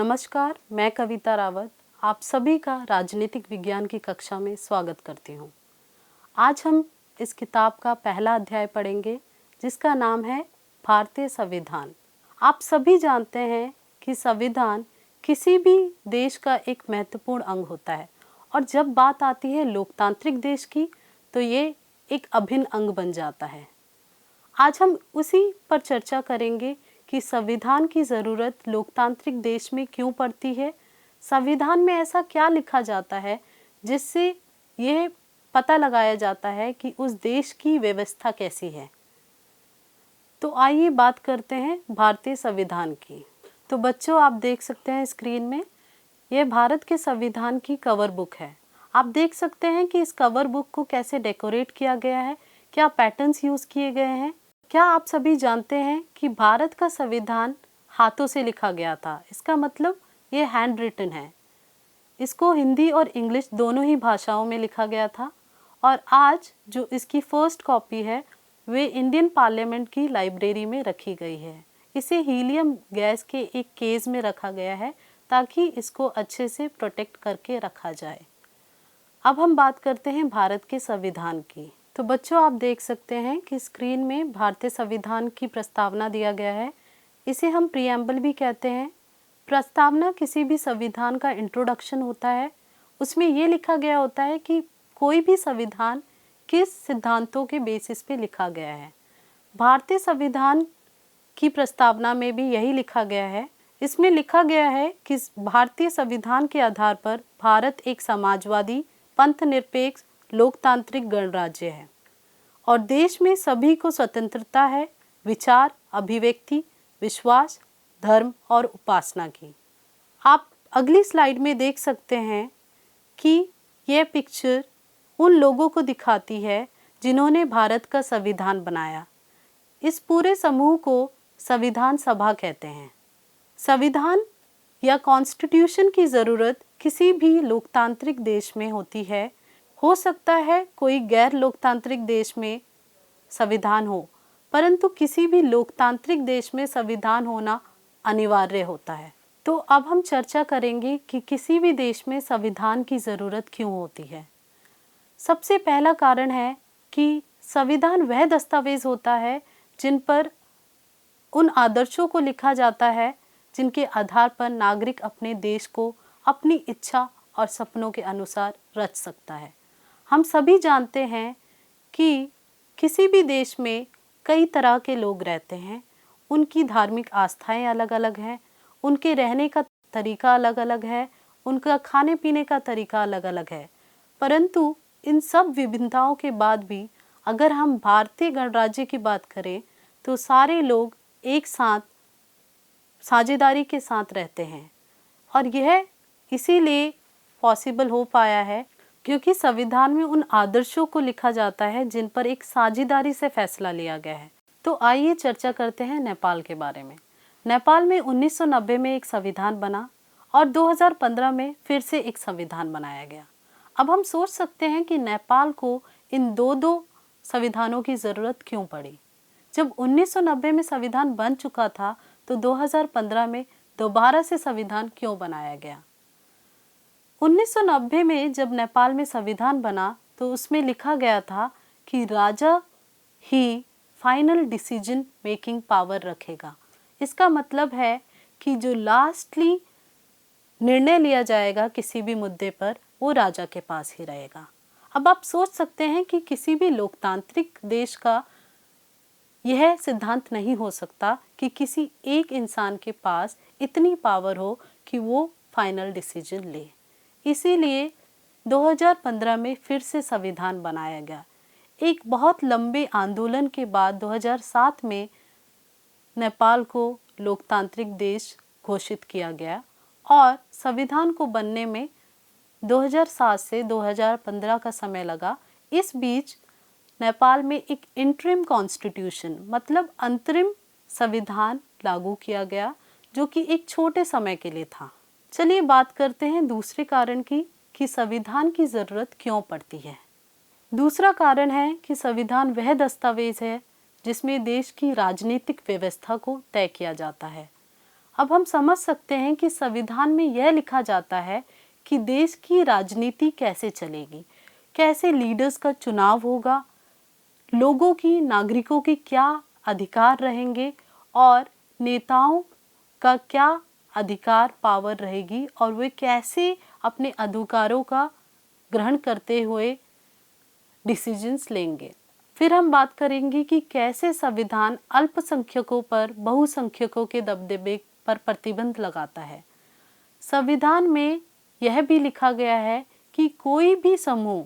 नमस्कार, मैं कविता रावत आप सभी का राजनीतिक विज्ञान की कक्षा में स्वागत करती हूँ। आज हम इस किताब का पहला अध्याय पढ़ेंगे जिसका नाम है भारतीय संविधान। आप सभी जानते हैं कि संविधान किसी भी देश का एक महत्वपूर्ण अंग होता है और जब बात आती है लोकतांत्रिक देश की तो ये एक अभिन्न अंग बन जाता है। आज हम उसी पर चर्चा करेंगे कि संविधान की ज़रूरत लोकतांत्रिक देश में क्यों पड़ती है, संविधान में ऐसा क्या लिखा जाता है जिससे यह पता लगाया जाता है कि उस देश की व्यवस्था कैसी है। तो आइए बात करते हैं भारतीय संविधान की। तो बच्चों, आप देख सकते हैं स्क्रीन में, यह भारत के संविधान की कवर बुक है। आप देख सकते हैं कि इस कवर बुक को कैसे डेकोरेट किया गया है, क्या पैटर्न्स यूज़ किए गए हैं। क्या आप सभी जानते हैं कि भारत का संविधान हाथों से लिखा गया था? इसका मतलब ये हैंड रिटन है। इसको हिंदी और इंग्लिश दोनों ही भाषाओं में लिखा गया था और आज जो इसकी फर्स्ट कॉपी है वे इंडियन पार्लियामेंट की लाइब्रेरी में रखी गई है। इसे हीलियम गैस के एक केस में रखा गया है ताकि इसको अच्छे से प्रोटेक्ट करके रखा जाए। अब हम बात करते हैं भारत के संविधान की। तो बच्चों, आप देख सकते हैं कि स्क्रीन में भारतीय संविधान की प्रस्तावना दिया गया है। इसे हम प्रीएम्बल भी कहते हैं। प्रस्तावना किसी भी संविधान का इंट्रोडक्शन होता है। उसमें ये लिखा गया होता है कि कोई भी संविधान किस सिद्धांतों के बेसिस पे लिखा गया है। भारतीय संविधान की प्रस्तावना में भी यही लिखा गया है। इसमें लिखा गया है कि भारतीय संविधान के आधार पर भारत एक समाजवादी, पंथनिरपेक्ष, लोकतांत्रिक गणराज्य है और देश में सभी को स्वतंत्रता है विचार, अभिव्यक्ति, विश्वास, धर्म और उपासना की। आप अगली स्लाइड में देख सकते हैं कि यह पिक्चर उन लोगों को दिखाती है जिन्होंने भारत का संविधान बनाया। इस पूरे समूह को संविधान सभा कहते हैं। संविधान या कॉन्स्टिट्यूशन की ज़रूरत किसी भी लोकतांत्रिक देश में होती है। हो सकता है कोई गैर लोकतांत्रिक देश में संविधान हो, परंतु किसी भी लोकतांत्रिक देश में संविधान होना अनिवार्य होता है। तो अब हम चर्चा करेंगे कि किसी भी देश में संविधान की ज़रूरत क्यों होती है। सबसे पहला कारण है कि संविधान वह दस्तावेज होता है जिन पर उन आदर्शों को लिखा जाता है जिनके आधार पर नागरिक अपने देश को अपनी इच्छा और सपनों के अनुसार रच सकता है। हम सभी जानते हैं कि किसी भी देश में कई तरह के लोग रहते हैं। उनकी धार्मिक आस्थाएं अलग अलग हैं, उनके रहने का तरीका अलग अलग है, उनका खाने पीने का तरीका अलग अलग है। परंतु इन सब विभिन्नताओं के बाद भी अगर हम भारतीय गणराज्य की बात करें तो सारे लोग एक साथ साझेदारी के साथ रहते हैं और यह इसीलिए पॉसिबल हो पाया है क्योंकि संविधान में उन आदर्शों को लिखा जाता है जिन पर एक साझेदारी से फैसला लिया गया है। तो आइए चर्चा करते हैं नेपाल के बारे में। नेपाल में 1990 में एक संविधान बना और 2015 में फिर से एक संविधान बनाया गया। अब हम सोच सकते हैं कि नेपाल को इन दो संविधानों की ज़रूरत क्यों पड़ी। जब 1990 में संविधान बन चुका था तो 2015 में दोबारा से संविधान क्यों बनाया गया। 1990 में जब नेपाल में संविधान बना तो उसमें लिखा गया था कि राजा ही फाइनल डिसीजन मेकिंग पावर रखेगा। इसका मतलब है कि जो लास्टली निर्णय लिया जाएगा किसी भी मुद्दे पर वो राजा के पास ही रहेगा। अब आप सोच सकते हैं कि किसी भी लोकतांत्रिक देश का यह सिद्धांत नहीं हो सकता कि किसी एक इंसान के पास इतनी पावर हो कि वो फाइनल डिसीजन ले। इसीलिए 2015 में फिर से संविधान बनाया गया। एक बहुत लंबे आंदोलन के बाद 2007 में नेपाल को लोकतांत्रिक देश घोषित किया गया और संविधान को बनने में 2007 से 2015 का समय लगा। इस बीच नेपाल में एक इंटरिम कॉन्स्टिट्यूशन मतलब अंतरिम संविधान लागू किया गया जो कि एक छोटे समय के लिए था। चलिए बात करते हैं दूसरे कारण की कि संविधान की ज़रूरत क्यों पड़ती है। दूसरा कारण है कि संविधान वह दस्तावेज है जिसमें देश की राजनीतिक व्यवस्था को तय किया जाता है। अब हम समझ सकते हैं कि संविधान में यह लिखा जाता है कि देश की राजनीति कैसे चलेगी, कैसे लीडर्स का चुनाव होगा, लोगों की, नागरिकों के क्या अधिकार रहेंगे और नेताओं का क्या अधिकार पावर रहेगी और वे कैसे अपने अधिकारों का ग्रहण करते हुए डिसीजंस लेंगे। फिर हम बात करेंगे कि कैसे संविधान अल्पसंख्यकों पर बहुसंख्यकों के दबदबे पर प्रतिबंध लगाता है। संविधान में यह भी लिखा गया है कि कोई भी समूह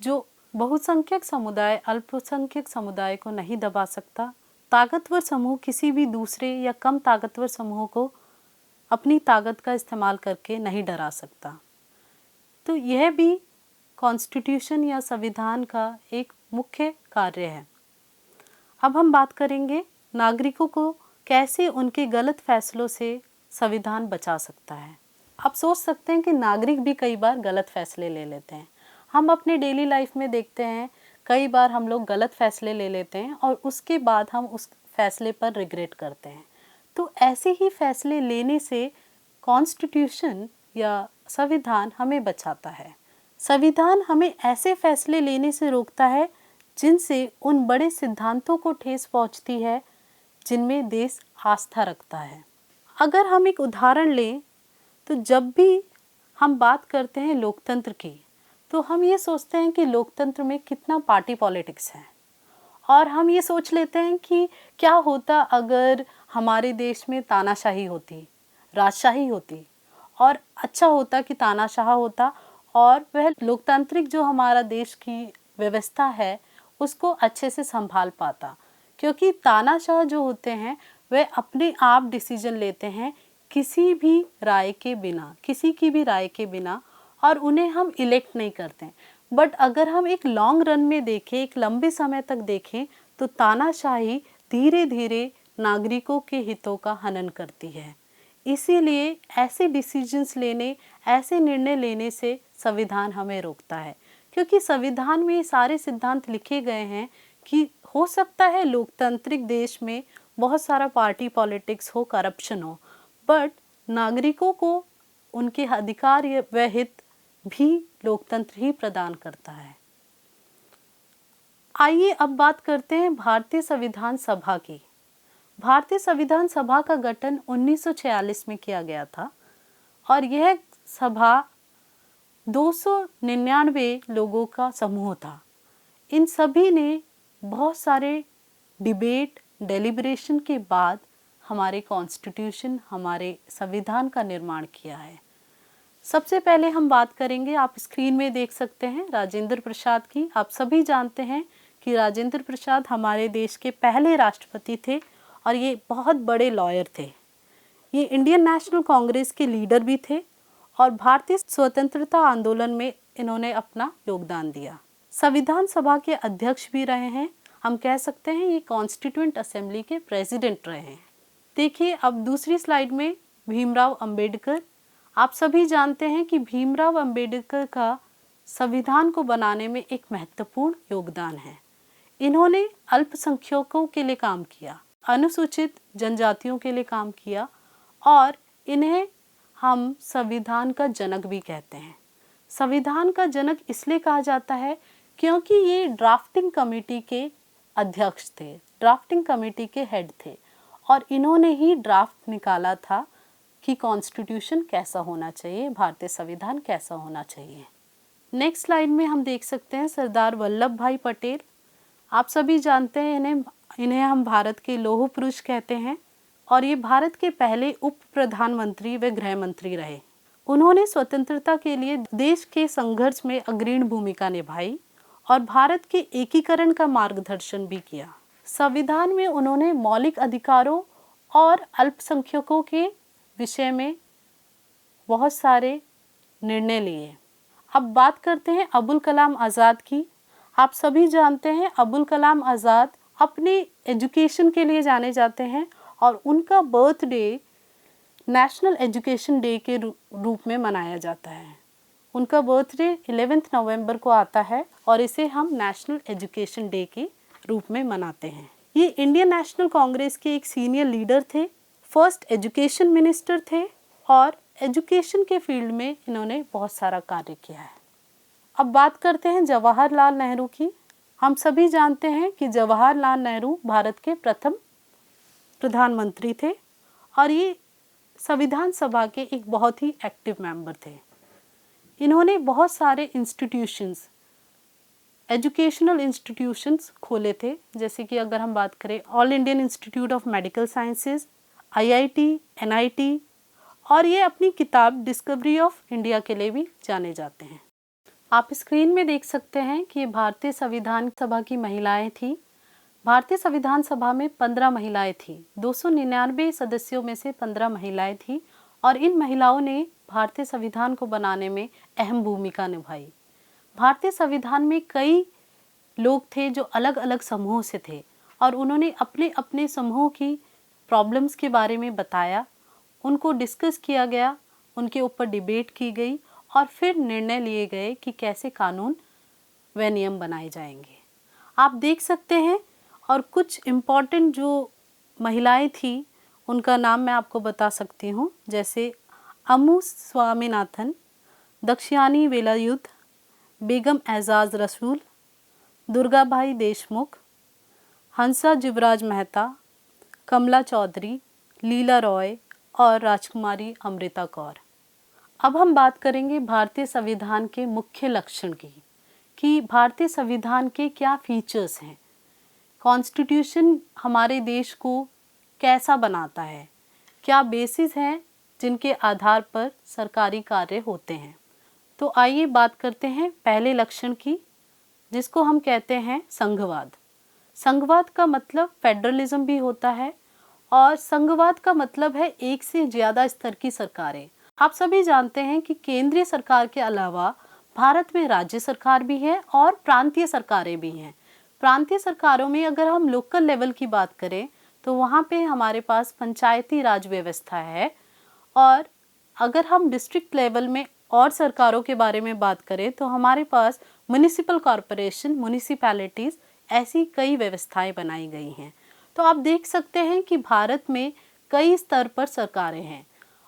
जो बहुसंख्यक समुदाय अल्पसंख्यक समुदाय को नहीं दबा सकता, ताकतवर समूह किसी भी दूसरे या कम ताकतवर समूह को अपनी ताकत का इस्तेमाल करके नहीं डरा सकता। तो यह भी कॉन्स्टिट्यूशन या संविधान का एक मुख्य कार्य है। अब हम बात करेंगे नागरिकों को कैसे उनके गलत फैसलों से संविधान बचा सकता है। आप सोच सकते हैं कि नागरिक भी कई बार गलत फैसले ले लेते हैं। हम अपने डेली लाइफ में देखते हैं कई बार हम लोग गलत फैसले ले लेते हैं और उसके बाद हम उस फैसले पर रिग्रेट करते हैं। तो ऐसे ही फैसले लेने से कॉन्स्टिट्यूशन या संविधान हमें बचाता है। संविधान हमें ऐसे फैसले लेने से रोकता है जिनसे उन बड़े सिद्धांतों को ठेस पहुंचती है जिनमें देश आस्था रखता है। अगर हम एक उदाहरण लें तो जब भी हम बात करते हैं लोकतंत्र की, तो हम ये सोचते हैं कि लोकतंत्र में कितना पार्टी पॉलिटिक्स है और हम ये सोच लेते हैं कि क्या होता अगर हमारे देश में तानाशाही होती, राजशाही होती, और अच्छा होता कि तानाशाह होता और वह लोकतांत्रिक जो हमारा देश की व्यवस्था है उसको अच्छे से संभाल पाता। क्योंकि तानाशाह जो होते हैं वह अपने आप डिसीजन लेते हैं किसी भी राय के बिना, किसी की भी राय के बिना, और उन्हें हम इलेक्ट नहीं करते हैं। बट अगर हम एक लॉन्ग रन में देखें, एक लंबे समय तक देखें, तो तानाशाही धीरे धीरे नागरिकों के हितों का हनन करती है। इसीलिए ऐसे डिसीजंस लेने, ऐसे निर्णय लेने से संविधान हमें रोकता है। क्योंकि संविधान में ये सारे सिद्धांत लिखे गए हैं कि हो सकता है लोकतांत्रिक देश में बहुत सारा पार्टी पॉलिटिक्स हो, करप्शन हो, बट नागरिकों को उनके अधिकार व हित भी लोकतंत्र ही प्रदान करता है। आइए अब बात करते हैं भारतीय संविधान सभा की। भारतीय संविधान सभा का गठन 1946 में किया गया था और यह सभा 299 लोगों का समूह था। इन सभी ने बहुत सारे डिबेट, डेलिब्रेशन के बाद हमारे कॉन्स्टिट्यूशन, हमारे संविधान का निर्माण किया है। सबसे पहले हम बात करेंगे, आप स्क्रीन में देख सकते हैं, राजेंद्र प्रसाद की। आप सभी जानते हैं कि राजेंद्र प्रसाद हमारे देश के पहले राष्ट्रपति थे और ये बहुत बड़े लॉयर थे। ये इंडियन नेशनल कांग्रेस के लीडर भी थे और भारतीय स्वतंत्रता आंदोलन में इन्होंने अपना योगदान दिया। संविधान सभा के अध्यक्ष भी रहे हैं। हम कह सकते हैं ये कॉन्स्टिट्यूएंट असेंबली के प्रेसिडेंट रहे हैं। देखिए अब दूसरी स्लाइड में भीमराव अंबेडकर। आप सभी जानते हैं कि भीमराव अंबेडकर का संविधान को बनाने में एक महत्वपूर्ण योगदान है। इन्होंने अल्पसंख्यकों के लिए काम किया, अनुसूचित जनजातियों के लिए काम किया और इन्हें हम संविधान का जनक भी कहते हैं। संविधान का जनक इसलिए कहा जाता है क्योंकि ये ड्राफ्टिंग कमेटी के अध्यक्ष थे, ड्राफ्टिंग कमेटी के हेड थे और इन्होंने ही ड्राफ्ट निकाला था कि कॉन्स्टिट्यूशन कैसा होना चाहिए, भारतीय संविधान कैसा होना चाहिए। नेक्स्ट स्लाइड में हम देख सकते हैं सरदार वल्लभ भाई पटेल। आप सभी जानते हैं इन्हें हम भारत के लौह पुरुष कहते हैं और ये भारत के पहले उप प्रधानमंत्री व गृह मंत्री रहे। उन्होंने स्वतंत्रता के लिए देश के संघर्ष में अग्रणी भूमिका निभाई और भारत के एकीकरण का मार्गदर्शन भी किया। संविधान में उन्होंने मौलिक अधिकारों और अल्पसंख्यकों के विषय में बहुत सारे निर्णय लिए। अब बात करते हैं अबुल कलाम आज़ाद की। आप सभी जानते हैं अबुल कलाम आज़ाद अपने एजुकेशन के लिए जाने जाते हैं और उनका बर्थडे नेशनल एजुकेशन डे के रूप में मनाया जाता है। उनका बर्थडे 11 नवंबर को आता है और इसे हम नेशनल एजुकेशन डे के रूप में मनाते हैं। ये इंडियन नेशनल कांग्रेस के एक सीनियर लीडर थे, फर्स्ट एजुकेशन मिनिस्टर थे और एजुकेशन के फील्ड में इन्होंने बहुत सारा कार्य किया है। अब बात करते हैं जवाहरलाल नेहरू की। हम सभी जानते हैं कि जवाहरलाल नेहरू भारत के प्रथम प्रधानमंत्री थे और ये संविधान सभा के एक बहुत ही एक्टिव मेंबर थे। इन्होंने बहुत सारे इंस्टीट्यूशंस, एजुकेशनल इंस्टीट्यूशंस खोले थे, जैसे कि अगर हम बात करें all Indian institute of medical sciences, IIT, NIT, और ये अपनी किताब डिस्कवरी ऑफ इंडिया के लिए भी जाने जाते हैं। आप स्क्रीन में देख सकते हैं कि ये भारतीय संविधान सभा की महिलाएं थी। भारतीय संविधान सभा में 15 महिलाएं थी। 299 सदस्यों में से 15 महिलाएं थी और इन महिलाओं ने भारतीय संविधान को बनाने में अहम भूमिका निभाई। भारतीय संविधान में कई लोग थे जो अलग अलग समूहों से थे और उन्होंने अपने अपने समूह की प्रॉब्लम्स के बारे में बताया, उनको डिस्कस किया गया, उनके ऊपर डिबेट की गई और फिर निर्णय लिए गए कि कैसे कानून व नियम बनाए जाएंगे। आप देख सकते हैं। और कुछ इम्पॉर्टेंट जो महिलाएं थी उनका नाम मैं आपको बता सकती हूँ, जैसे अम्मू स्वामीनाथन, दक्षयानी वेलायुध, बेगम एजाज रसूल, दुर्गाबाई देशमुख, हंसा जुबराज मेहता, कमला चौधरी, लीला रॉय और राजकुमारी अमृता कौर। अब हम बात करेंगे भारतीय संविधान के मुख्य लक्षण की, कि भारतीय संविधान के क्या फीचर्स हैं, कॉन्स्टिट्यूशन हमारे देश को कैसा बनाता है, क्या बेसिस हैं जिनके आधार पर सरकारी कार्य होते हैं। तो आइए बात करते हैं पहले लक्षण की, जिसको हम कहते हैं संघवाद। संघवाद का मतलब फेडरलिज्म भी होता है और संघवाद का मतलब है एक से ज़्यादा स्तर की सरकारें। आप सभी जानते हैं कि केंद्रीय सरकार के अलावा भारत में राज्य सरकार भी है और प्रांतीय सरकारें भी हैं। प्रांतीय सरकारों में अगर हम लोकल लेवल की बात करें तो वहाँ पे हमारे पास पंचायती राज व्यवस्था है, और अगर हम डिस्ट्रिक्ट लेवल में और सरकारों के बारे में बात करें तो हमारे पास म्युनिसिपल कॉरपोरेशन, म्युनिसिपैलिटीज़, ऐसी कई व्यवस्थाएं बनाई गई हैं। तो आप देख सकते हैं कि भारत में कई स्तर पर सरकारें हैं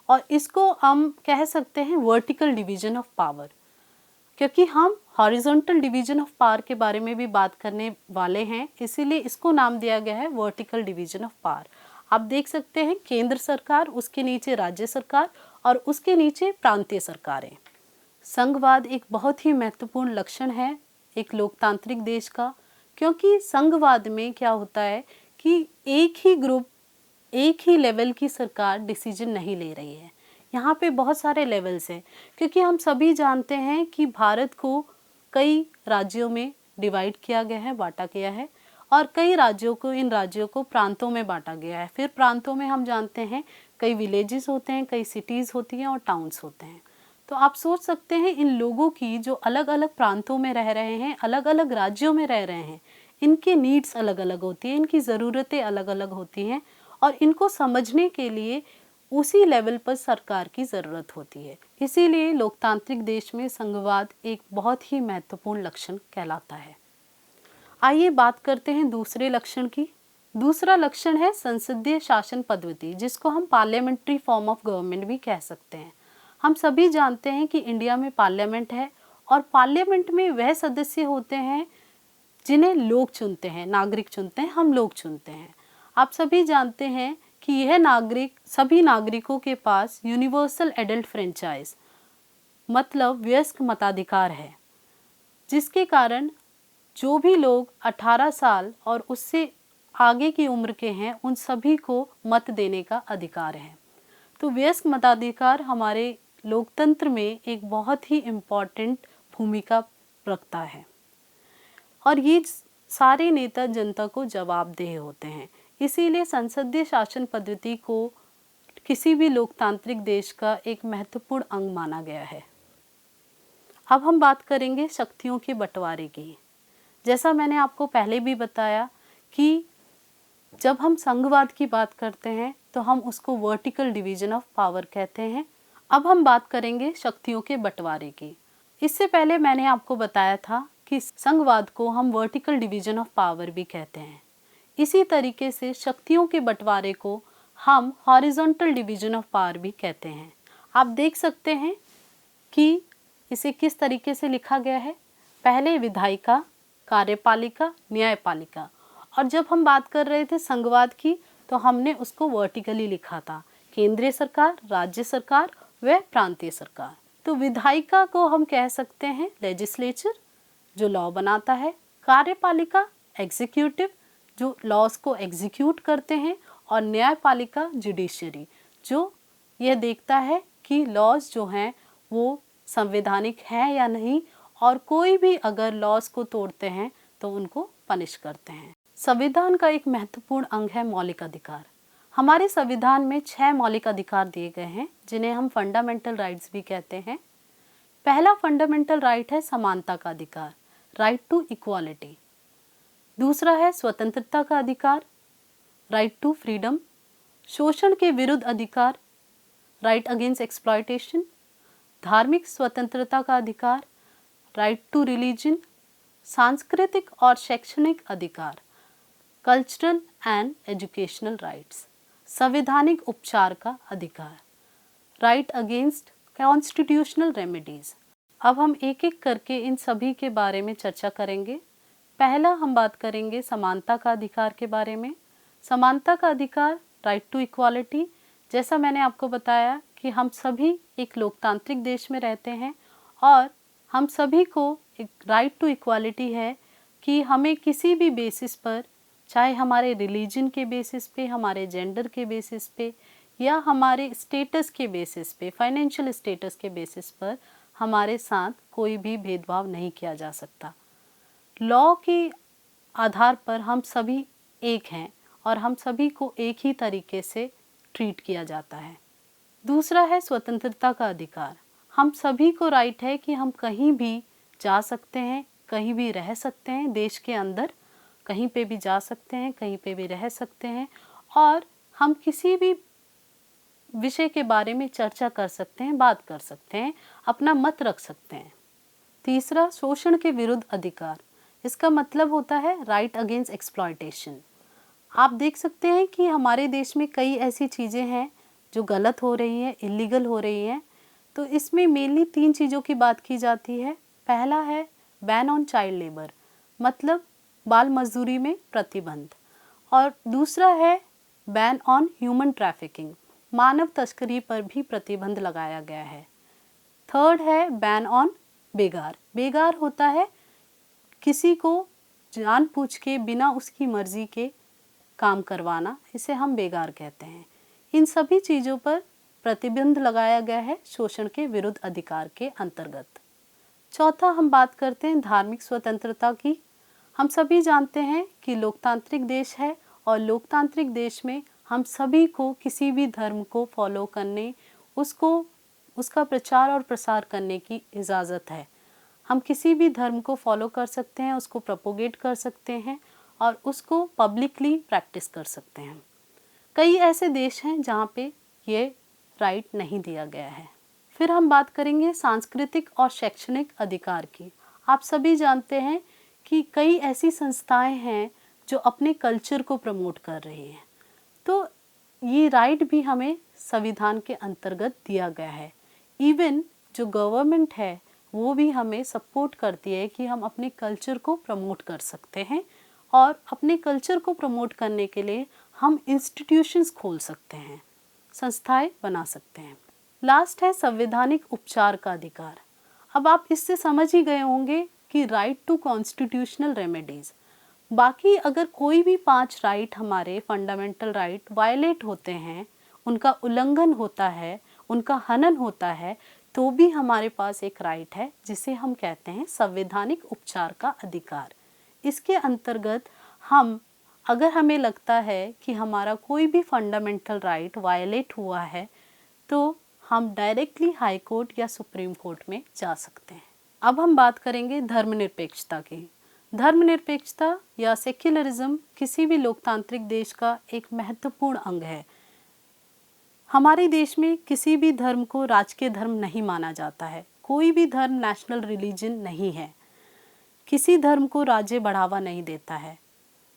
और इसको हम कह सकते हैं वर्टिकल डिवीजन ऑफ पावर, क्योंकि हम हॉरिजॉन्टल डिवीजन ऑफ पावर के बारे में भी बात करने वाले हैं, इसीलिए इसको नाम दिया गया है वर्टिकल डिवीजन ऑफ पावर। आप देख सकते हैं केंद्र सरकार, उसके नीचे राज्य सरकार और उसके नीचे प्रांतीय सरकारें। संघवाद एक बहुत ही महत्वपूर्ण लक्षण है एक लोकतांत्रिक देश का, क्योंकि संघवाद में क्या होता है कि एक ही ग्रुप, एक ही लेवल की सरकार डिसीजन नहीं ले रही है। यहाँ पे बहुत सारे लेवल्स हैं, क्योंकि हम सभी जानते हैं कि भारत को कई राज्यों में डिवाइड किया गया है, बांटा गया है, और कई राज्यों को, इन राज्यों को प्रांतों में बांटा गया है। फिर प्रांतों में हम जानते हैं कई विलेजेस होते हैं, कई सिटीज़ होती हैं और टाउन्स होते हैं। तो आप सोच सकते हैं इन लोगों की जो अलग अलग प्रांतों में रह रहे हैं, अलग अलग राज्यों में रह रहे हैं, इनके नीड्स अलग अलग होती हैं, इनकी ज़रूरतें अलग अलग होती हैं और इनको समझने के लिए उसी लेवल पर सरकार की ज़रूरत होती है। इसीलिए लोकतांत्रिक देश में संघवाद एक बहुत ही महत्वपूर्ण लक्षण कहलाता है। आइए बात करते हैं दूसरे लक्षण की। दूसरा लक्षण है संसदीय शासन पद्धति, जिसको हम पार्लियामेंट्री फॉर्म ऑफ गवर्नमेंट भी कह सकते हैं। हम सभी जानते हैं कि इंडिया में पार्लियामेंट है और पार्लियामेंट में वह सदस्य होते हैं जिन्हें लोग चुनते हैं, नागरिक चुनते हैं, हम लोग चुनते हैं। आप सभी जानते हैं कि यह नागरिक, सभी नागरिकों के पास यूनिवर्सल एडल्ट फ्रेंचाइज मतलब वयस्क मताधिकार है, जिसके कारण जो भी लोग 18 साल और उससे आगे की उम्र के हैं उन सभी को मत देने का अधिकार है। तो वयस्क मताधिकार हमारे लोकतंत्र में एक बहुत ही इम्पॉर्टेंट भूमिका रखता है और ये सारे नेता जनता को जवाबदेह होते हैं। इसीलिए संसदीय शासन पद्धति को किसी भी लोकतांत्रिक देश का एक महत्वपूर्ण अंग माना गया है। अब हम बात करेंगे शक्तियों के बंटवारे की। जैसा मैंने आपको पहले भी बताया कि जब हम संघवाद की बात करते हैं तो हम उसको वर्टिकल डिवीजन ऑफ पावर कहते हैं। अब हम बात करेंगे शक्तियों के बंटवारे की। इससे पहले मैंने आपको बताया था कि संघवाद को हम वर्टिकल डिवीजन ऑफ पावर भी कहते हैं। इसी तरीके से शक्तियों के बंटवारे को हम हॉरिजॉन्टल डिवीजन ऑफ पावर भी कहते हैं। आप देख सकते हैं कि इसे किस तरीके से लिखा गया है। पहले विधायिका, कार्यपालिका, न्यायपालिका, और जब हम बात कर रहे थे संघवाद की तो हमने उसको वर्टिकली लिखा था, केंद्रीय सरकार, राज्य सरकार व प्रांतीय सरकार। तो विधायिका को हम कह सकते हैं लेजिस्लेचर, जो लॉ बनाता है, कार्यपालिका एग्जीक्यूटिव, जो लॉज को एग्जीक्यूट करते हैं, और न्यायपालिका जुडिशरी, जो यह देखता है कि लॉज जो हैं वो संवैधानिक हैं या नहीं, और कोई भी अगर लॉज को तोड़ते हैं तो उनको पनिश करते हैं। संविधान का एक महत्वपूर्ण अंग है मौलिक अधिकार। हमारे संविधान में 6 मौलिक अधिकार दिए गए हैं जिन्हें हम फंडामेंटल राइट्स भी कहते हैं। पहला फंडामेंटल राइट है समानता का अधिकार, राइट टू इक्वालिटी। दूसरा है स्वतंत्रता का अधिकार, राइट टू फ्रीडम। शोषण के विरुद्ध अधिकार, राइट अगेंस्ट एक्सप्लॉयटेशन। धार्मिक स्वतंत्रता का अधिकार, राइट टू रिलीजन। सांस्कृतिक और शैक्षणिक अधिकार, कल्चरल एंड एजुकेशनल राइट्स। संवैधानिक उपचार का अधिकार, राइट अगेंस्ट कॉन्स्टिट्यूशनल रेमेडीज। अब हम एक एक करके इन सभी के बारे में चर्चा करेंगे। पहला हम बात करेंगे समानता का अधिकार के बारे में। समानता का अधिकार, राइट टू इक्वालिटी। जैसा मैंने आपको बताया कि हम सभी एक लोकतांत्रिक देश में रहते हैं और हम सभी को एक राइट टू इक्वालिटी है कि हमें किसी भी बेसिस पर, चाहे हमारे रिलीजन के बेसिस पे, हमारे जेंडर के बेसिस पे, या हमारे स्टेटस के बेसिस पे, फाइनेंशियल स्टेटस के बेसिस पर हमारे साथ कोई भी भेदभाव नहीं किया जा सकता। लॉ के आधार पर हम सभी एक हैं और हम सभी को एक ही तरीके से ट्रीट किया जाता है। दूसरा है स्वतंत्रता का अधिकार। हम सभी को राइट है कि हम कहीं भी जा सकते हैं, कहीं भी रह सकते हैं, देश के अंदर कहीं पे भी जा सकते हैं, कहीं पे भी रह सकते हैं, और हम किसी भी विषय के बारे में चर्चा कर सकते हैं, बात कर सकते हैं, अपना मत रख सकते हैं। तीसरा, शोषण के विरुद्ध अधिकार। इसका मतलब होता है राइट अगेंस्ट एक्सप्लॉयटेशन। आप देख सकते हैं कि हमारे देश में कई ऐसी चीज़ें हैं जो गलत हो रही हैं, इलीगल हो रही हैं। तो इसमें मेनली 3 चीज़ों की बात की जाती है। पहला है बैन ऑन चाइल्ड लेबर, मतलब बाल मजदूरी में प्रतिबंध, और दूसरा है बैन ऑन ह्यूमन ट्रैफिकिंग, मानव तस्करी पर भी प्रतिबंध लगाया गया है। थर्ड है बैन ऑन बेगार। बेगार होता है किसी को जानबूझ के बिना उसकी मर्जी के काम करवाना, इसे हम बेगार कहते हैं। इन सभी चीज़ों पर प्रतिबंध लगाया गया है शोषण के विरुद्ध अधिकार के अंतर्गत। चौथा हम बात करते हैं धार्मिक स्वतंत्रता की। हम सभी जानते हैं कि लोकतांत्रिक देश है और लोकतांत्रिक देश में हम सभी को किसी भी धर्म को फॉलो करने, उसका प्रचार और प्रसार करने की इजाज़त है। हम किसी भी धर्म को फॉलो कर सकते हैं, उसको प्रोपोगेट कर सकते हैं और उसको पब्लिकली प्रैक्टिस कर सकते हैं। कई ऐसे देश हैं जहाँ पे ये राइट नहीं दिया गया है। फिर हम बात करेंगे सांस्कृतिक और शैक्षणिक अधिकार की। आप सभी जानते हैं कि कई ऐसी संस्थाएं हैं जो अपने कल्चर को प्रमोट कर रही हैं, तो ये राइट भी हमें संविधान के अंतर्गत दिया गया है। इवन जो गवर्नमेंट है वो भी हमें सपोर्ट करती है कि हम अपने कल्चर को प्रमोट कर सकते हैं, और अपने कल्चर को प्रमोट करने के लिए हम इंस्टीट्यूशंस खोल सकते हैं, संस्थाएं बना सकते हैं। लास्ट है संवैधानिक उपचार का अधिकार। अब आप इससे समझ ही गए होंगे कि राइट टू कॉन्स्टिट्यूशनल रेमेडीज। बाकी अगर कोई भी 5 राइट, हमारे फंडामेंटल राइट वायलेट होते हैं, उनका उल्लंघन होता है, उनका हनन होता है, तो भी हमारे पास एक राइट है जिसे हम कहते हैं संवैधानिक उपचार का अधिकार। इसके अंतर्गत अगर हमें लगता है कि हमारा कोई भी फंडामेंटल राइट वायलेट हुआ है तो हम डायरेक्टली हाई कोर्ट या सुप्रीम कोर्ट में जा सकते हैं। अब हम बात करेंगे धर्मनिरपेक्षता की। धर्मनिरपेक्षता या सेक्युलरिज्म किसी भी लोकतांत्रिक देश का एक महत्वपूर्ण अंग है। हमारे देश में किसी भी धर्म को राजकीय धर्म नहीं माना जाता है। कोई भी धर्म नेशनल रिलीजन नहीं है। किसी धर्म को राज्य बढ़ावा नहीं देता है।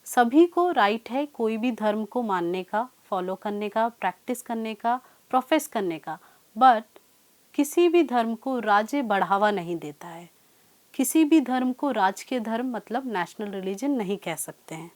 सभी को राइट है कोई भी धर्म को मानने का, फॉलो करने का, प्रैक्टिस करने का, प्रोफेस करने का, बट किसी भी धर्म को राज्य बढ़ावा नहीं देता है। किसी भी धर्म को राजकीय धर्म मतलब नेशनल रिलीजन नहीं कह सकते हैं।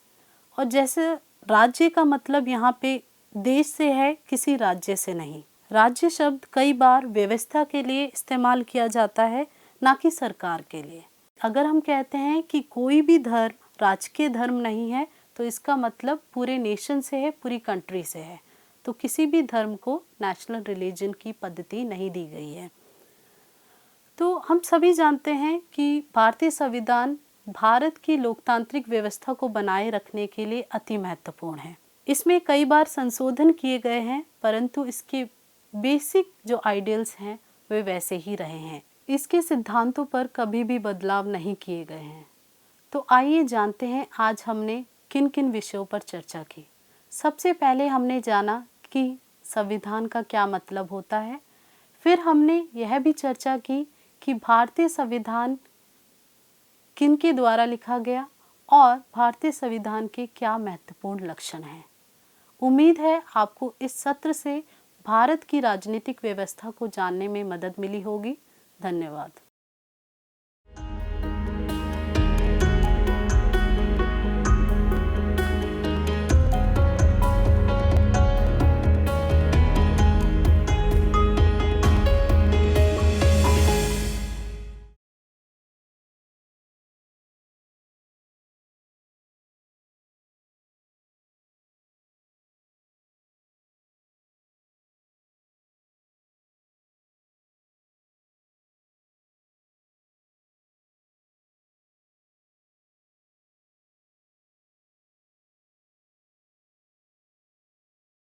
और जैसे राज्य का मतलब यहाँ पे देश से है, किसी राज्य से नहीं। राज्य शब्द कई बार व्यवस्था के लिए इस्तेमाल किया जाता है, ना कि सरकार के लिए। अगर हम कहते हैं कि कोई भी धर्म राजकीय धर्म नहीं है, तो इसका मतलब पूरे नेशन से है, पूरी कंट्री से है। तो किसी भी धर्म को नेशनल रिलीजन की पद्धति नहीं दी गई है। तो हम सभी जानते हैं कि भारतीय संविधान भारत की लोकतांत्रिक व्यवस्था को बनाए रखने के लिए अति महत्वपूर्ण है। इसमें कई बार संशोधन किए गए हैं, परंतु इसके बेसिक जो आइडियल्स हैं वे वैसे ही रहे हैं। इसके सिद्धांतों पर कभी भी बदलाव नहीं किए गए हैं। तो आइए जानते हैं आज हमने किन किन विषयों पर चर्चा की। सबसे पहले हमने जाना कि संविधान का क्या मतलब होता है। फिर हमने यह भी चर्चा की कि भारतीय संविधान किन के द्वारा लिखा गया और भारतीय संविधान के क्या महत्वपूर्ण लक्षण हैं। उम्मीद है आपको इस सत्र से भारत की राजनीतिक व्यवस्था को जानने में मदद मिली होगी। धन्यवाद।